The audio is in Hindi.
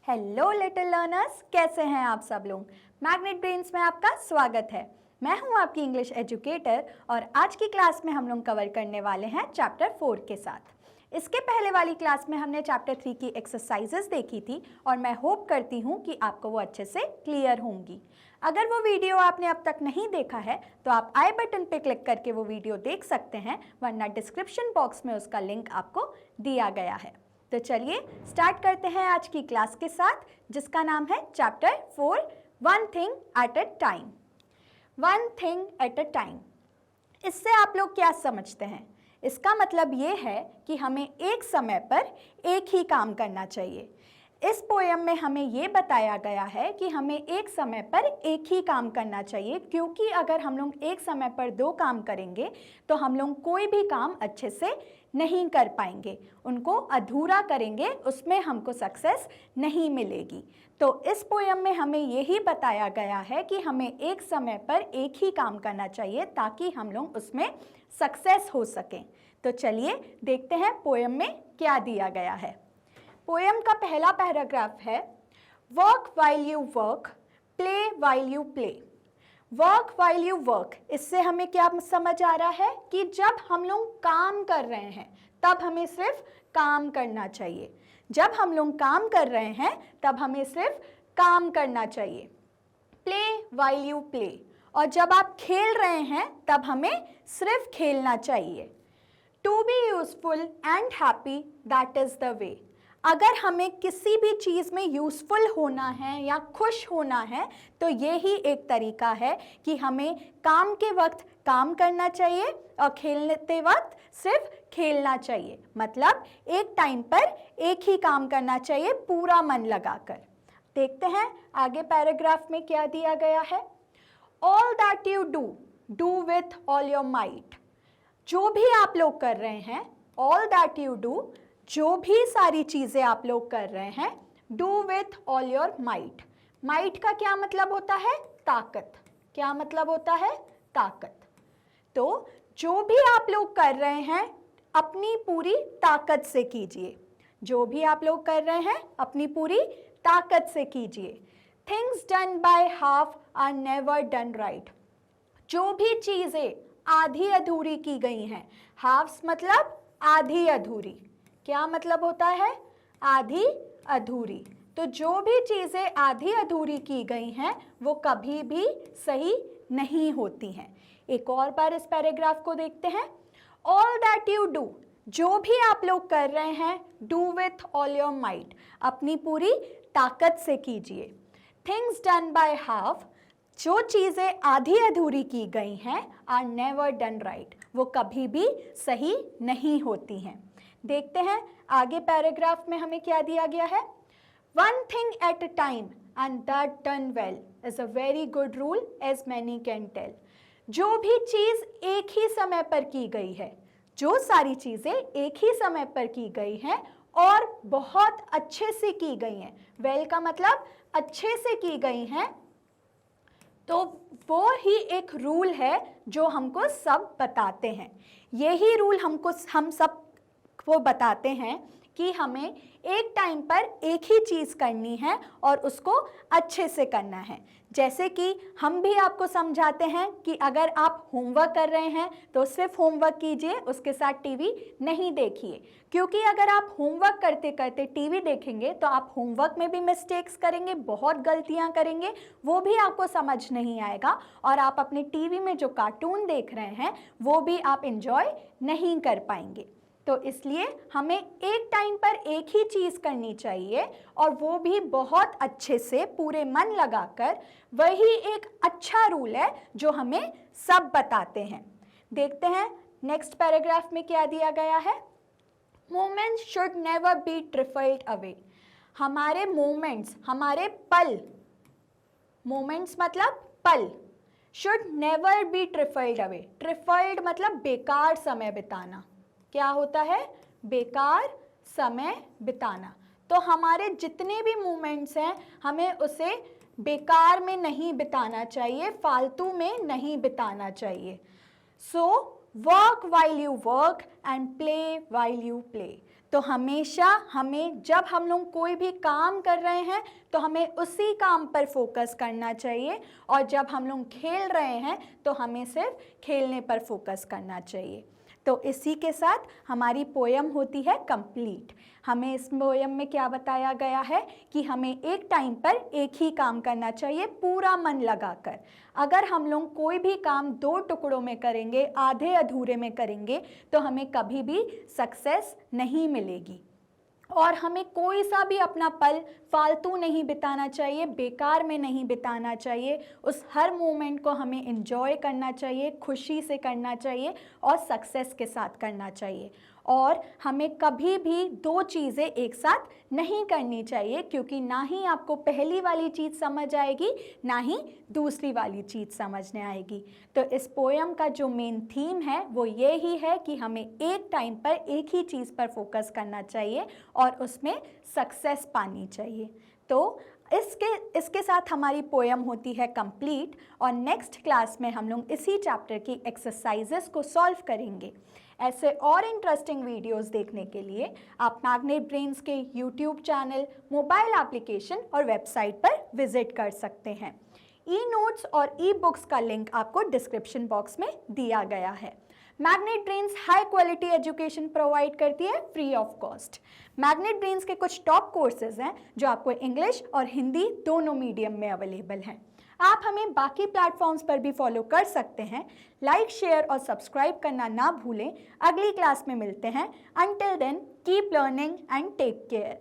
हेलो लिटिल लर्नर्स, कैसे हैं आप सब लोग। मैग्नेट ब्रेन्स में आपका स्वागत है। मैं हूं आपकी इंग्लिश एजुकेटर और आज की क्लास में हम लोग कवर करने वाले हैं चैप्टर 4 के साथ। इसके पहले वाली क्लास में हमने चैप्टर 3 की एक्सरसाइजेस देखी थी और मैं होप करती हूं कि आपको वो अच्छे से क्लियर होंगी। अगर वो वीडियो आपने अब तक नहीं देखा है तो आप आई बटन पे क्लिक करके वो वीडियो देख सकते हैं, वरना डिस्क्रिप्शन बॉक्स में उसका लिंक आपको दिया गया है। तो चलिए स्टार्ट करते हैं आज की क्लास के साथ, जिसका नाम है chapter 4 one thing at a time. One thing at a time, इससे आप लोग क्या समझते हैं? इसका मतलब ये है कि हमें एक समय पर एक ही काम करना चाहिए। इस पोयम में हमें ये बताया गया है कि हमें एक समय पर एक ही काम करना चाहिए, क्योंकि अगर हम लोग एक समय पर दो काम करेंगे तो हम लोग कोई भी काम अच्छे से नहीं कर पाएंगे, उनको अधूरा करेंगे, उसमें हमको सक्सेस नहीं मिलेगी। तो इस पोयम में हमें यही बताया गया है कि हमें एक समय पर एक ही काम करना चाहिए ताकि हम लोग उसमें सक्सेस हो सकें। तो चलिए देखते हैं पोयम में क्या दिया गया है। पोयम का पहला पैराग्राफ है, work while you work, play while you play. Work while you work, इससे हमें क्या समझ आ रहा है कि जब हम लोग काम कर रहे हैं तब हमें सिर्फ काम करना चाहिए। जब हम लोग काम कर रहे हैं तब हमें सिर्फ काम करना चाहिए। प्ले वाइल यू प्ले, और जब आप खेल रहे हैं तब हमें सिर्फ खेलना चाहिए। To be useful and happy, that is the way. अगर हमें किसी भी चीज़ में यूज़फुल होना है या खुश होना है तो यही एक तरीका है कि हमें काम के वक्त काम करना चाहिए और खेलते वक्त सिर्फ खेलना चाहिए। मतलब एक टाइम पर एक ही काम करना चाहिए पूरा मन लगाकर। देखते हैं आगे पैराग्राफ में क्या दिया गया है। All that you do, do with all your might. जो भी आप लोग कर रहे हैं, ऑल दैट यू डू, जो भी सारी चीज़ें आप लोग कर रहे हैं, do with all your might. Might का क्या मतलब होता है? ताकत। क्या मतलब होता है? ताकत। तो जो भी आप लोग कर रहे हैं अपनी पूरी ताकत से कीजिए। जो भी आप लोग कर रहे हैं अपनी पूरी ताकत से कीजिए। Things done by half are never done right. जो भी चीज़ें आधी अधूरी की गई हैं, हाफ्स मतलब आधी अधूरी। क्या मतलब होता है? आधी अधूरी। तो जो भी चीज़ें आधी अधूरी की गई हैं वो कभी भी सही नहीं होती हैं। एक और बार इस पैराग्राफ को देखते हैं। ऑल दैट यू डू, जो भी आप लोग कर रहे हैं, do with all your might, अपनी पूरी ताकत से कीजिए। थिंग्स डन बाय हाफ, जो चीज़ें आधी अधूरी की गई हैं, आर नेवर डन राइट, वो कभी भी सही नहीं होती हैं। देखते हैं आगे पैराग्राफ में हमें क्या दिया गया है। One thing at a time and that done well is a very good rule as many can tell. जो भी चीज़ एक ही समय पर की गई है, जो सारी चीज़ें एक ही समय पर की गई हैं और बहुत अच्छे से की गई हैं, वेल का मतलब अच्छे से की गई हैं, तो वो ही एक रूल है जो हमको सब बताते हैं। यही रूल हम सब वो बताते हैं कि हमें एक टाइम पर एक ही चीज़ करनी है और उसको अच्छे से करना है। जैसे कि हम भी आपको समझाते हैं कि अगर आप होमवर्क कर रहे हैं तो सिर्फ होमवर्क कीजिए, उसके साथ टीवी नहीं देखिए, क्योंकि अगर आप होमवर्क करते करते टीवी देखेंगे तो आप होमवर्क में भी मिस्टेक्स करेंगे, बहुत गलतियां करेंगे, वो भी आपको समझ नहीं आएगा और आप अपने टीवी में जो कार्टून देख रहे हैं वो भी आप एंजॉय नहीं कर पाएंगे। तो इसलिए हमें एक टाइम पर एक ही चीज़ करनी चाहिए और वो भी बहुत अच्छे से पूरे मन लगाकर। वही एक अच्छा रूल है जो हमें सब बताते हैं। देखते हैं नेक्स्ट पैराग्राफ में क्या दिया गया है। Moments should never be trifled away. हमारे मोमेंट्स, हमारे पल, मोमेंट्स मतलब पल, should never be trifled away. Trifled मतलब बेकार समय बिताना। क्या होता है? बेकार समय बिताना। तो हमारे जितने भी मोमेंट्स हैं हमें उसे बेकार में नहीं बिताना चाहिए, फालतू में नहीं बिताना चाहिए। So work while you work and play while you play. तो हमेशा हमें जब हम लोग कोई भी काम कर रहे हैं तो हमें उसी काम पर फोकस करना चाहिए, और जब हम लोग खेल रहे हैं तो हमें सिर्फ खेलने पर फोकस करना चाहिए। तो इसी के साथ हमारी पोयम होती है कंप्लीट। हमें इस पोयम में क्या बताया गया है कि हमें एक टाइम पर एक ही काम करना चाहिए पूरा मन लगाकर। अगर हम लोग कोई भी काम दो टुकड़ों में करेंगे, आधे अधूरे में करेंगे, तो हमें कभी भी सक्सेस नहीं मिलेगी। और हमें कोई सा भी अपना पल फालतू नहीं बिताना चाहिए, बेकार में नहीं बिताना चाहिए। उस हर मोमेंट को हमें एंजॉय करना चाहिए, खुशी से करना चाहिए और सक्सेस के साथ करना चाहिए। और हमें कभी भी दो चीज़ें एक साथ नहीं करनी चाहिए, क्योंकि ना ही आपको पहली वाली चीज़ समझ आएगी, ना ही दूसरी वाली चीज़ समझने आएगी। तो इस पोयम का जो मेन थीम है वो ये ही है कि हमें एक टाइम पर एक ही चीज़ पर फोकस करना चाहिए और उसमें सक्सेस पानी चाहिए। तो इसके साथ हमारी पोयम होती है कंप्लीट, और नेक्स्ट क्लास में हम लोग इसी चैप्टर की एक्सरसाइजेस को सॉल्व करेंगे। ऐसे और इंटरेस्टिंग वीडियोस देखने के लिए आप मैग्नेट ब्रेन्स के यूट्यूब चैनल, मोबाइल एप्लीकेशन और वेबसाइट पर विजिट कर सकते हैं। ई नोट्स और ई बुक्स का लिंक आपको डिस्क्रिप्शन बॉक्स में दिया गया है। Magnet brains high quality education provide करती है free of cost. Magnet brains के कुछ टॉप कोर्सेज हैं जो आपको इंग्लिश और हिंदी दोनों मीडियम में अवेलेबल हैं। आप हमें बाकी प्लेटफॉर्म्स पर भी फॉलो कर सकते हैं। लाइक, शेयर और सब्सक्राइब करना ना भूलें। अगली क्लास में मिलते हैं। Until then keep learning and take care.